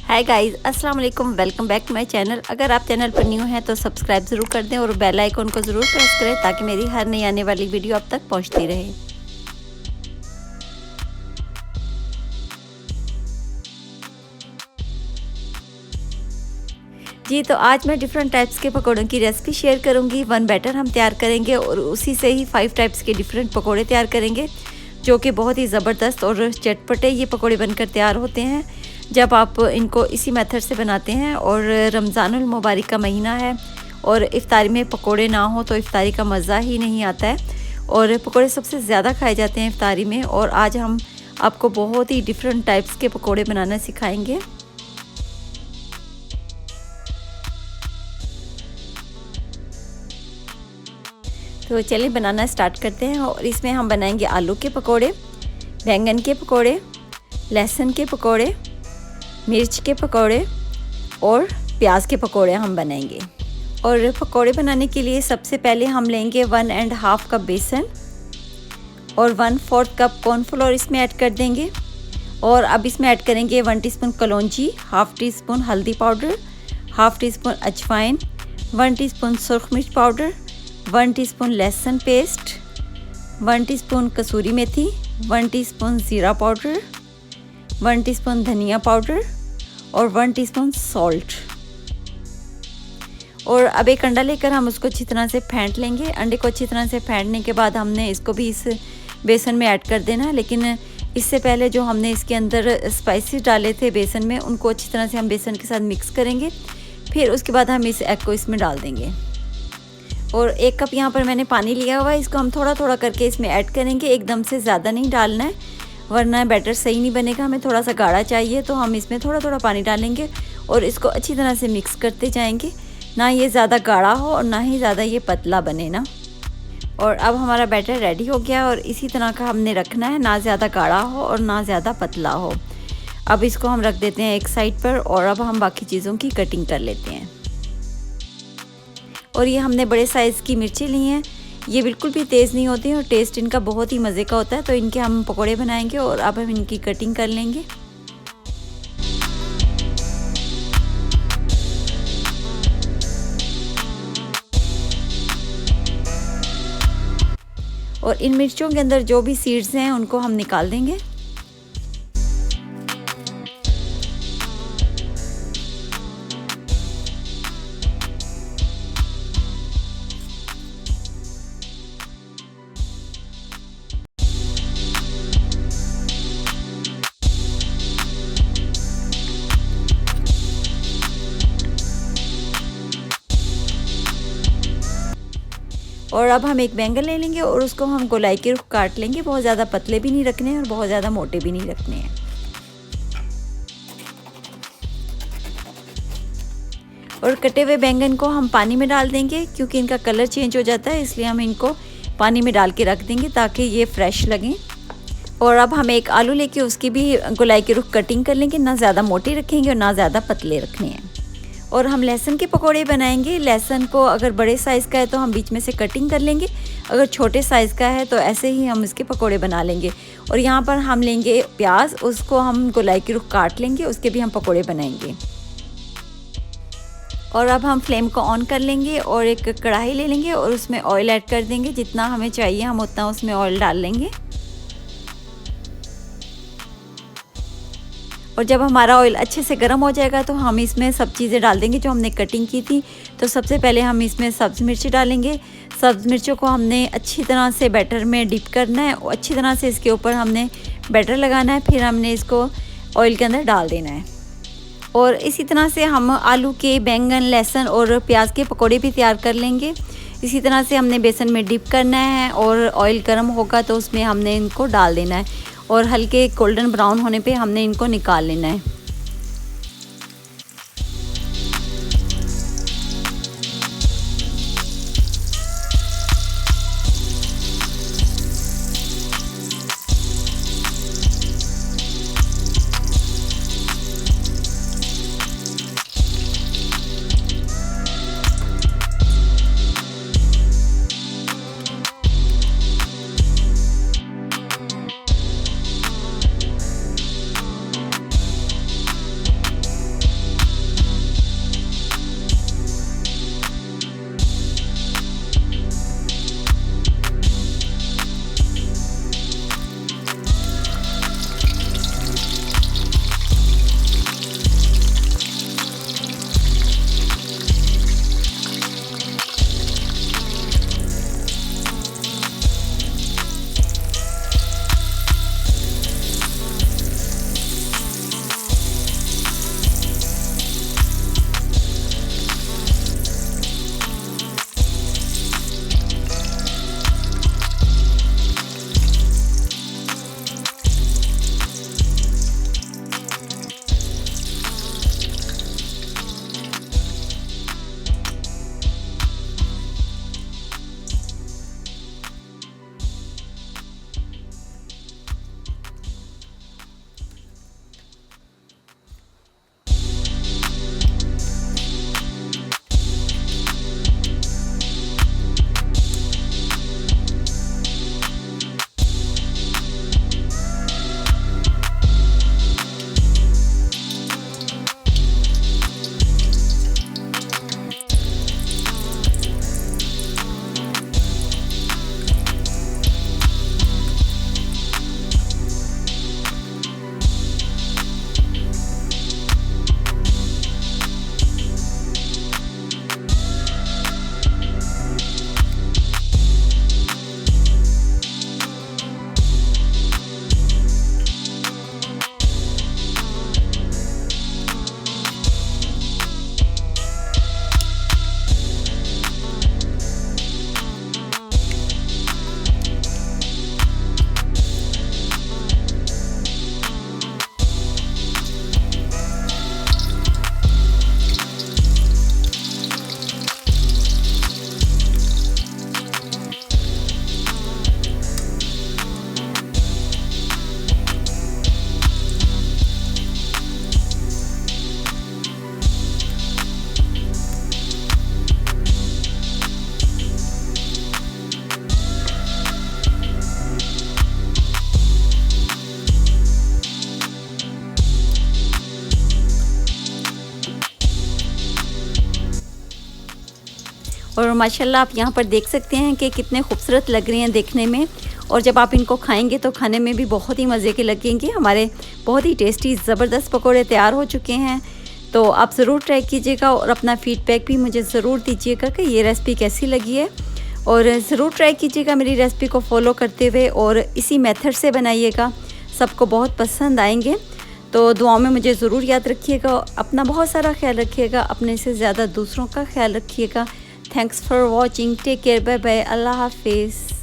हाय guys, अस्सलाम वालेकुम। Welcome back to my channel. अगर आप चैनल पर न्यू हैं तो सब्सक्राइब ज़रूर कर दें और बेल आइकन को ज़रूर प्रेस करें ताकि मेरी हर नई आने वाली वीडियो आप तक पहुंचती रहे। जी, तो आज मैं डिफरेंट टाइप्स के पकौड़ों की रेसिपी शेयर करूंगी। वन बैटर हम तैयार करेंगे और उसी से ही 5 टाइप्स के डिफरेंट पकौड़े तैयार करेंगे जो कि बहुत ही ज़बरदस्त और चटपटे ये पकौड़े बनकर तैयार होते हैं जब आप इनको इसी मेथड से बनाते हैं। और रमज़ानुल मुबारक का महीना है और इफ्तारी में पकोड़े ना हो तो इफ्तारी का मज़ा ही नहीं आता है। और पकोड़े सबसे ज़्यादा खाए जाते हैं इफ्तारी में। और आज हम आपको बहुत ही डिफरेंट टाइप्स के पकोड़े बनाना सिखाएंगे। तो चलिए बनाना स्टार्ट करते हैं। और इसमें हम बनाएंगे आलू के पकोड़े, बैंगन के पकोड़े, लहसुन के पकोड़े, मिर्च के पकोड़े और प्याज के पकोड़े हम बनाएंगे। और पकोड़े बनाने के लिए सबसे पहले हम लेंगे 1.5 कप बेसन और 1/4 कप कॉर्नफ्लोर इसमें ऐड कर देंगे। और अब इसमें ऐड करेंगे 1 टीस्पून कलौंजी, 1/2 टीस्पून हल्दी पाउडर, 1/2 टीस्पून अजवाइन, 1 टीस्पून सुरख मिर्च पाउडर, 1 टीस्पून लहसुन पेस्ट, 1 टीस्पून कसूरी मेथी, 1 टीस्पून ज़ीरा पाउडर, 1 टीस्पून धनिया पाउडर और 1 टीस्पून सॉल्ट। और अब एक अंडा लेकर हम उसको अच्छी तरह से फेंट लेंगे। अंडे को अच्छी तरह से फेंटने के बाद हमने इसको भी इस बेसन में ऐड कर देना है। लेकिन इससे पहले जो हमने इसके अंदर स्पाइसेस डाले थे बेसन में, उनको अच्छी तरह से हम बेसन के साथ मिक्स करेंगे। फिर उसके बाद हम इस एग को इसमें डाल देंगे। और 1 कप यहाँ पर मैंने पानी लिया हुआ है, इसको हम थोड़ा थोड़ा करके इसमें ऐड करेंगे। एकदम से ज़्यादा नहीं डालना है वरना बैटर सही नहीं बनेगा। हमें थोड़ा सा गाढ़ा चाहिए तो हम इसमें थोड़ा थोड़ा पानी डालेंगे और इसको अच्छी तरह से मिक्स करते जाएंगे। ना ये ज़्यादा गाढ़ा हो और ना ही ज़्यादा ये पतला बने ना। और अब हमारा बैटर रेडी हो गया और इसी तरह का हमने रखना है, ना ज़्यादा गाढ़ा हो और ना ज़्यादा पतला हो। अब इसको हम रख देते हैं एक साइड पर और अब हम बाकी चीज़ों की कटिंग कर लेते हैं। और ये हमने बड़े साइज़ की मिर्ची ली हैं, ये बिल्कुल भी तेज़ नहीं होती हैं और टेस्ट इनका बहुत ही मज़े का होता है। तो इनके हम पकोड़े बनाएंगे और अब हम इनकी कटिंग कर लेंगे। और इन मिर्चों के अंदर जो भी सीड्स हैं उनको हम निकाल देंगे। और अब हम एक बैंगन ले लेंगे और उसको हम गोलाई के रुख काट लेंगे। बहुत ज़्यादा पतले भी नहीं रखने हैं और बहुत ज़्यादा मोटे भी नहीं रखने हैं। और कटे हुए बैंगन को हम पानी में डाल देंगे क्योंकि इनका कलर चेंज हो जाता है, इसलिए हम इनको पानी में डाल के रख देंगे ताकि ये फ्रेश लगें। और अब हम एक आलू लेके उसकी भी गोलाई के रुख कटिंग कर लेंगे। ना ज़्यादा मोटे रखेंगे और ना ज़्यादा पतले रखने हैं। और हम लहसुन के पकोड़े बनाएंगे। लहसुन को अगर बड़े साइज़ का है तो हम बीच में से कटिंग कर लेंगे, अगर छोटे साइज़ का है तो ऐसे ही हम इसके पकोड़े बना लेंगे। और यहाँ पर हम लेंगे प्याज, उसको हम गोलाई के रुख काट लेंगे, उसके भी हम पकोड़े बनाएंगे। और अब हम फ्लेम को ऑन कर लेंगे और एक कढ़ाई ले लेंगे और उसमें ऑयल ऐड कर देंगे। जितना हमें चाहिए हम उतना उसमें ऑयल डाल लेंगे। और जब हमारा ऑयल अच्छे से गर्म हो जाएगा तो हम इसमें सब चीज़ें डाल देंगे जो हमने कटिंग की थी। तो सबसे पहले हम इसमें सब्ज़ मिर्ची डालेंगे। सब्ज़ मिर्चों को हमने अच्छी तरह से बैटर में डिप करना है और अच्छी तरह से इसके ऊपर हमने बैटर लगाना है। फिर हमने इसको ऑयल के अंदर डाल देना है। और इसी तरह से हम आलू के, बैंगन, लहसुन और प्याज के पकौड़े भी तैयार कर लेंगे। इसी तरह से हमने बेसन में डिप करना है और ऑयल गर्म होगा तो उसमें हमने इनको डाल देना है और हल्के गोल्डन ब्राउन होने पे हमने इनको निकाल लेना है। और माशाल्लाह आप यहाँ पर देख सकते हैं कि कितने खूबसूरत लग रहे हैं देखने में, और जब आप इनको खाएंगे तो खाने में भी बहुत ही मज़े के लगेंगे। हमारे बहुत ही टेस्टी ज़बरदस्त पकोड़े तैयार हो चुके हैं। तो आप ज़रूर ट्राई कीजिएगा और अपना फ़ीडबैक भी मुझे ज़रूर दीजिएगा कि ये रेसिपी कैसी लगी है, और ज़रूर ट्राई कीजिएगा मेरी रेसिपी को फॉलो करते हुए, और इसी मेथड से बनाइएगा, सबको बहुत पसंद आएंगे। तो दुआओं में मुझे ज़रूर याद रखिएगा। अपना बहुत सारा ख्याल रखिएगा, अपने से ज़्यादा दूसरों का ख्याल रखिएगा। Thanks for watching, take care, bye bye, अल्लाह हाफिज़।